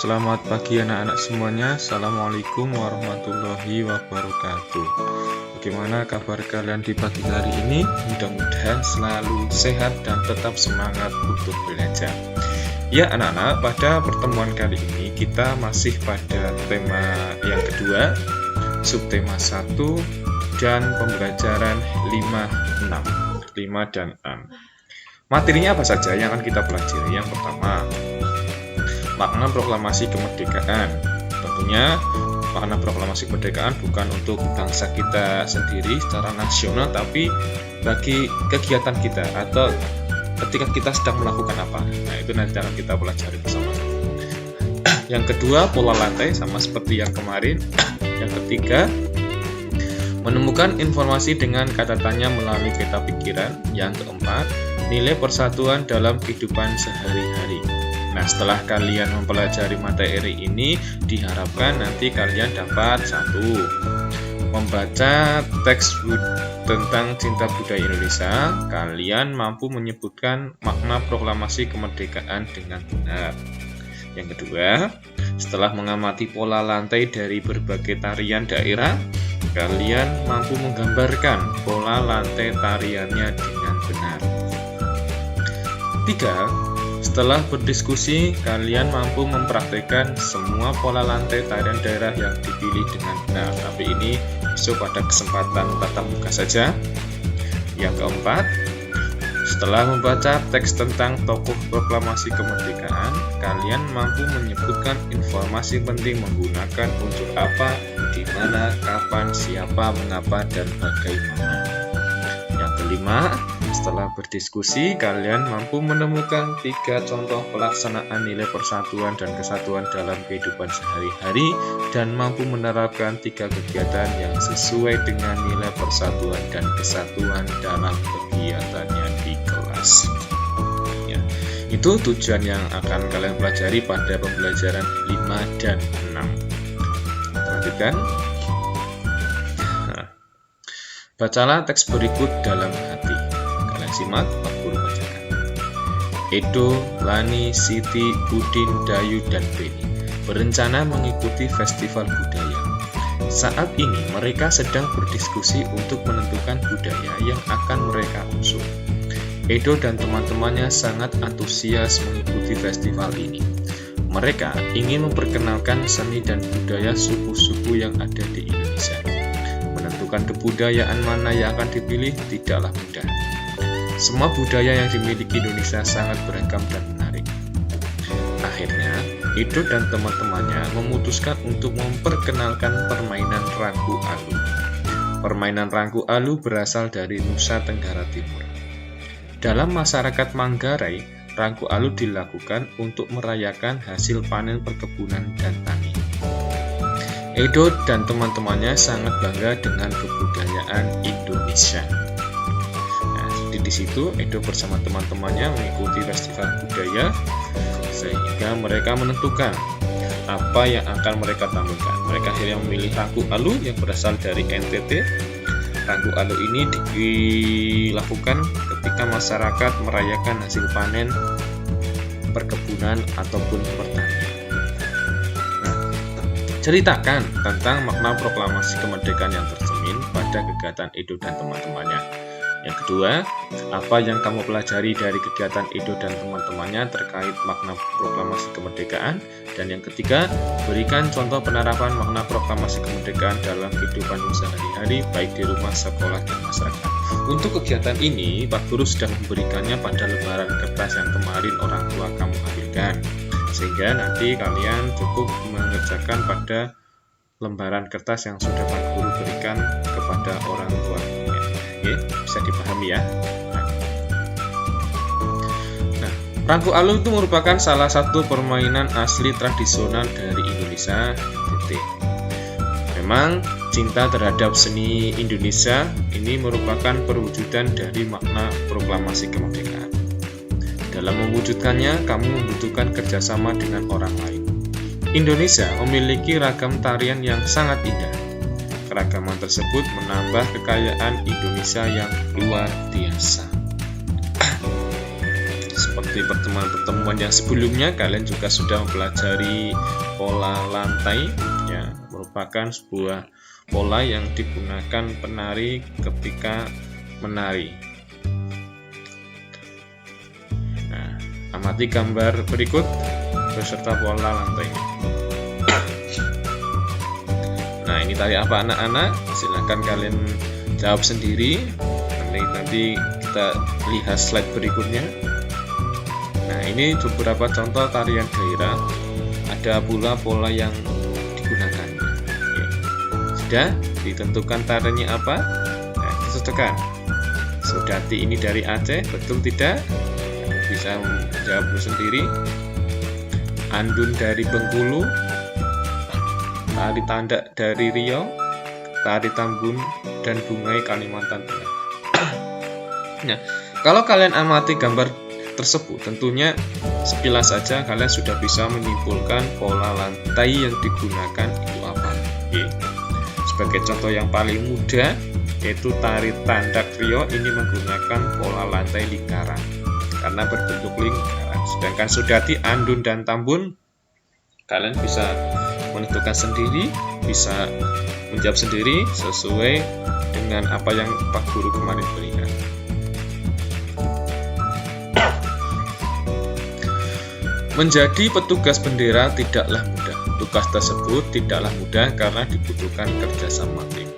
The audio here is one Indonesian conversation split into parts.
Selamat pagi anak-anak semuanya. Assalamualaikum warahmatullahi wabarakatuh. Bagaimana kabar kalian di pagi hari ini? Mudah-mudahan selalu sehat dan tetap semangat untuk belajar. Ya anak-anak, pada pertemuan kali ini kita masih pada tema yang kedua, subtema 1 dan pembelajaran 5 dan 6. Materinya apa saja yang akan kita pelajari? Yang pertama, makna proklamasi kemerdekaan. Tentunya makna proklamasi kemerdekaan bukan untuk bangsa kita sendiri secara nasional, tapi bagi kegiatan kita atau ketika kita sedang melakukan apa. Nah, itu nanti akan kita pelajari bersama-sama. Yang kedua, pola lantai sama seperti yang kemarin. Yang ketiga, menemukan informasi dengan kata tanya melalui peta pikiran. Yang keempat, nilai persatuan dalam kehidupan sehari-hari. Nah, setelah kalian mempelajari materi ini, diharapkan nanti kalian dapat 1. Membaca teks tentang cinta budaya Indonesia. Kalian mampu menyebutkan makna proklamasi kemerdekaan dengan benar. Yang kedua, setelah mengamati pola lantai dari berbagai tarian daerah, kalian mampu menggambarkan pola lantai tariannya dengan benar. 3. Setelah berdiskusi, kalian mampu mempraktikkan semua pola lantai tarian daerah yang dipilih dengan benar. Tapi ini besok pada kesempatan tatap muka saja. Yang keempat, setelah membaca teks tentang tokoh proklamasi kemerdekaan, kalian mampu menyebutkan informasi penting menggunakan unsur apa, di mana, kapan, siapa, mengapa, dan bagaimana. Yang kelima, setelah berdiskusi, kalian mampu menemukan 3 contoh pelaksanaan nilai persatuan dan kesatuan dalam kehidupan sehari-hari dan mampu menerapkan 3 kegiatan yang sesuai dengan nilai persatuan dan kesatuan dalam kegiatannya di kelas. Ya, itu tujuan yang akan kalian pelajari pada pembelajaran 5 dan 6. Lanjutkan. Bacalah teks berikut dalam hati. Kalian simak, Pak Guru bacakan. Edo, Lani, Siti, Udin, Dayu, dan Beni berencana mengikuti festival budaya. Saat ini mereka sedang berdiskusi untuk menentukan budaya yang akan mereka usung. Edo dan teman-temannya sangat antusias mengikuti festival ini. Mereka ingin memperkenalkan seni dan budaya suku-suku yang ada di Indonesia. Menentukan kebudayaan mana yang akan dipilih tidaklah mudah. Semua budaya yang dimiliki Indonesia sangat beragam dan menarik. Akhirnya, Edo dan teman-temannya memutuskan untuk memperkenalkan permainan rangku alu. Permainan rangku alu berasal dari Nusa Tenggara Timur. Dalam masyarakat Manggarai, rangku alu dilakukan untuk merayakan hasil panen perkebunan dan tani. Edo dan teman-temannya sangat bangga dengan kebudayaan Indonesia. Nah, di situ Edo bersama teman-temannya mengikuti festival budaya sehingga mereka menentukan apa yang akan mereka tampilkan. Mereka akhirnya memilih rangku alu yang berasal dari NTT. Rangku alu ini dilakukan ketika masyarakat merayakan hasil panen perkebunan ataupun pertanian. Ceritakan tentang makna proklamasi kemerdekaan yang tercermin pada kegiatan Edo dan teman-temannya. Yang kedua, apa yang kamu pelajari dari kegiatan Edo dan teman-temannya terkait makna proklamasi kemerdekaan. Dan yang ketiga, berikan contoh penerapan makna proklamasi kemerdekaan dalam kehidupan sehari-hari, baik di rumah, sekolah, dan masyarakat. Untuk kegiatan ini, Pak Guru sudah memberikannya pada lembaran kertas yang kemarin orang tua kamu ambilkan. Sehingga nanti kalian cukup mengerjakan pada lembaran kertas yang sudah Pak Guru berikan kepada orang tua. Oke, bisa dipahami ya. Nah, rangku alu itu merupakan salah satu permainan asli tradisional dari Indonesia. Memang cinta terhadap seni Indonesia ini merupakan perwujudan dari makna proklamasi kemerdekaan. Dalam mewujudkannya, kamu membutuhkan kerjasama dengan orang lain. Indonesia memiliki ragam tarian yang sangat indah. Keragaman tersebut menambah kekayaan Indonesia yang luar biasa. Seperti dari pertemuan-pertemuan yang sebelumnya kalian juga sudah mempelajari pola lantai, ya, merupakan sebuah pola yang digunakan penari ketika menari. Nah, amati gambar berikut beserta pola lantainya. Nah, ini tari apa anak-anak? Silahkan kalian jawab sendiri. Nanti kita lihat slide berikutnya. Nah, ini beberapa contoh tarian gairah. Ada pula pola yang digunakan. Oke. Sudah ditentukan tariannya apa? Nah, disesuaikan. Sodati ini dari Aceh, betul tidak? Bisa menjawab sendiri. Andun dari Bengkulu, tari Tandak dari Riau, tari Tambun dan Bungai Kalimantan Tengah. Nah, kalau kalian amati gambar tersebut, tentunya sekilas saja kalian sudah bisa menyimpulkan pola lantai yang digunakan itu apa. Oke. Sebagai contoh yang paling mudah, yaitu tari Tandak Riau ini menggunakan pola lantai lingkaran karena berbentuk lingkaran. Sedangkan Sodati, Andun, dan Tambun kalian bisa menentukan sendiri, bisa menjawab sendiri sesuai dengan apa yang Pak Guru kemarin berikan. Menjadi petugas bendera tidaklah mudah. Tugas tersebut tidaklah mudah karena dibutuhkan kerjasama tim.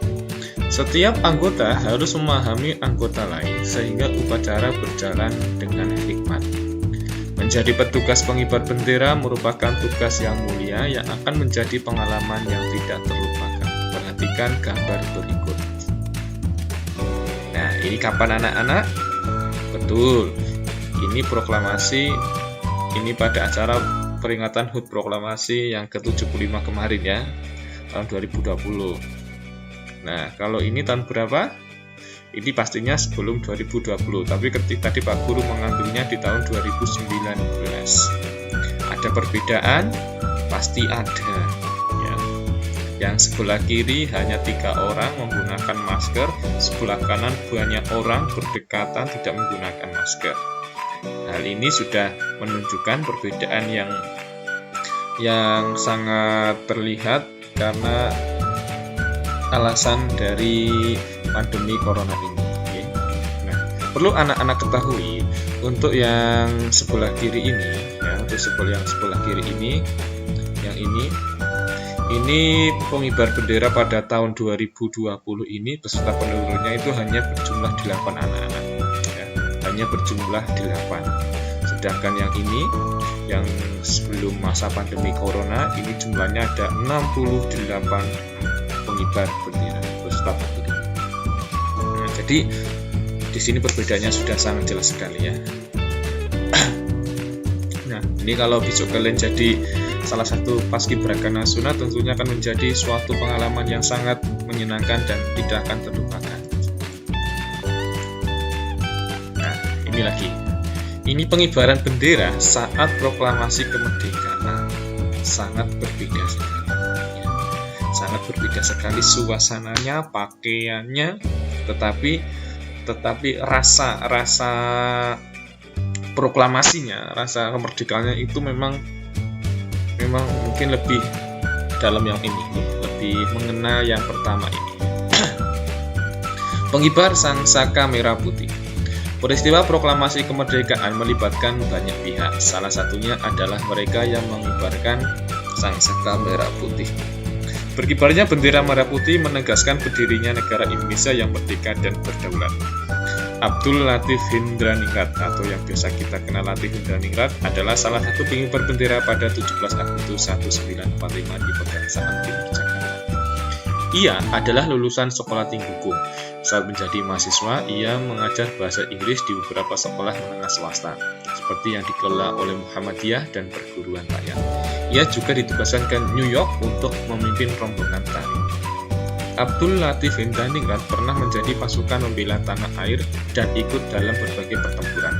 Setiap anggota harus memahami anggota lain sehingga upacara berjalan dengan hikmat. Menjadi petugas pengibar bendera merupakan tugas yang mulia yang akan menjadi pengalaman yang tidak terlupakan. Perhatikan gambar berikut. Nah, ini kapan anak-anak? Betul, ini proklamasi. Ini pada acara peringatan HUT proklamasi yang ke-75 kemarin ya, tahun 2020. Nah, kalau ini tahun berapa? Ini pastinya sebelum 2020, tapi ketika tadi Pak Guru mengambilnya di tahun 2019. Ada perbedaan? Pasti ada. Ya. Yang sebelah kiri hanya 3 orang menggunakan masker, sebelah kanan banyak orang berdekatan tidak menggunakan masker. Hal ini sudah menunjukkan perbedaan yang sangat terlihat karena alasan dari pandemi corona ini. Okay. Nah, perlu anak-anak ketahui untuk yang sebelah kiri ini, ya, untuk yang sebelah kiri ini, yang ini pengibar bendera pada tahun 2020 ini peserta penurunnya itu hanya berjumlah 8 anak-anak. Hanya berjumlah 8. Sedangkan yang ini, yang sebelum masa pandemi corona, ini jumlahnya ada 68 pengibar bendera peserta bendera. Nah, jadi di sini perbedaannya sudah sangat jelas sekali ya. Nah, ini kalau besok kalian jadi salah satu paskibraka nasional, tentunya akan menjadi suatu pengalaman yang sangat menyenangkan dan tidak akan terlupakan. Ini lagi. Ini pengibaran bendera saat proklamasi kemerdekaan. Sangat berbeda sekali. Ya. Sangat berbeda sekali suasananya, pakaiannya, tetapi rasa proklamasinya, rasa kemerdekaannya itu memang mungkin lebih dalam yang ini, lebih mengena yang pertama ini. Pengibar Sang Saka Merah Putih. Peristiwa proklamasi kemerdekaan melibatkan banyak pihak. Salah satunya adalah mereka yang mengibarkan Sang Saka Merah Putih. Berkibarnya bendera merah putih menegaskan berdirinya negara Indonesia yang merdeka dan berdaulat. Abdul Latif Hindraningrat atau yang biasa kita kenal Latif Hindraningrat adalah salah satu pengibar bendera pada 17 Agustus 1945 di Pegangsaan Timur Jakarta. Ia adalah lulusan sekolah tinggi hukum. Saat menjadi mahasiswa, ia mengajar bahasa Inggris di beberapa sekolah menengah swasta, seperti yang dikelola oleh Muhammadiyah dan perguruan rakyat. Ia juga ditugaskan ke New York untuk memimpin rombongan tari. Abdul Latif Hindraningrat pernah menjadi pasukan membela tanah air dan ikut dalam berbagai pertempuran.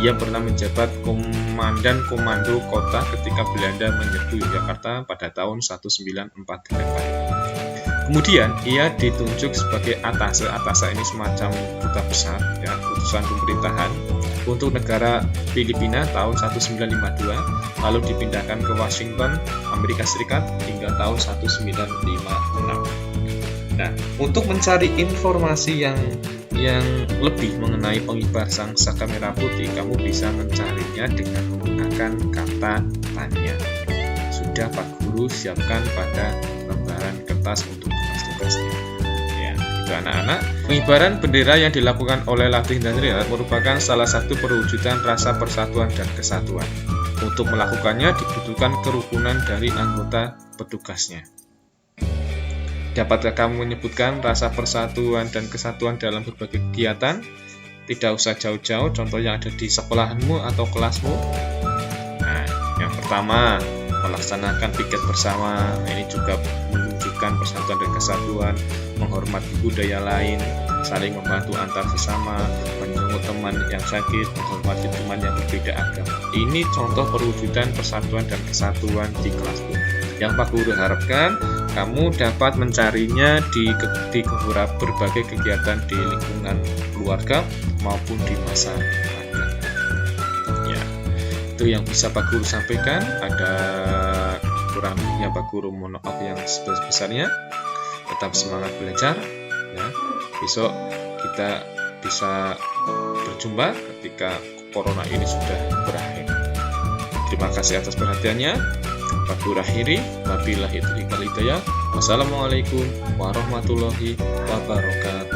Ia pernah menjabat komandan komando kota ketika Belanda menyerbu Yogyakarta pada tahun 1948. Kemudian ia ditunjuk sebagai atase. Atase ini semacam duta besar, ya, utusan pemerintahan untuk negara Filipina tahun 1952, lalu dipindahkan ke Washington, Amerika Serikat hingga tahun 1956. Nah, untuk mencari informasi yang lebih mengenai pengibar Sang Saka Merah Putih, kamu bisa mencarinya dengan menggunakan kata tanya. Sudah Pak Guru siapkan pada lembaran kertas untuk tugas-tugasnya. Ya, itu anak-anak. Pengibaran bendera yang dilakukan oleh Latih dan Riat merupakan salah satu perwujudan rasa persatuan dan kesatuan. Untuk melakukannya dibutuhkan kerukunan dari anggota petugasnya. Dapatkah kamu menyebutkan rasa persatuan dan kesatuan dalam berbagai kegiatan? Tidak usah jauh-jauh, contoh yang ada di sekolahanmu atau kelasmu. Nah, yang pertama, melaksanakan piket bersama. Ini juga menunjukkan persatuan dan kesatuan, menghormati budaya lain, saling membantu antar sesama, menjenguk teman yang sakit, menghormati teman yang berbeda agama. Ini contoh perwujudan persatuan dan kesatuan di kelasmu. Yang Pak Guru harapkan kamu dapat mencarinya di berbagai kegiatan di lingkungan keluarga maupun di masyarakat. Ya, itu yang bisa Pak Guru sampaikan. Ada kurang lebihnya Pak Guru mohon maaf yang sebesar-besarnya. Tetap semangat belajar. Ya, besok kita bisa berjumpa ketika corona ini sudah berakhir. Terima kasih atas perhatiannya. Pak Guru akhiri, wabillahi taufiq wal hidayah. Wassalamualaikum warahmatullahi wabarakatuh.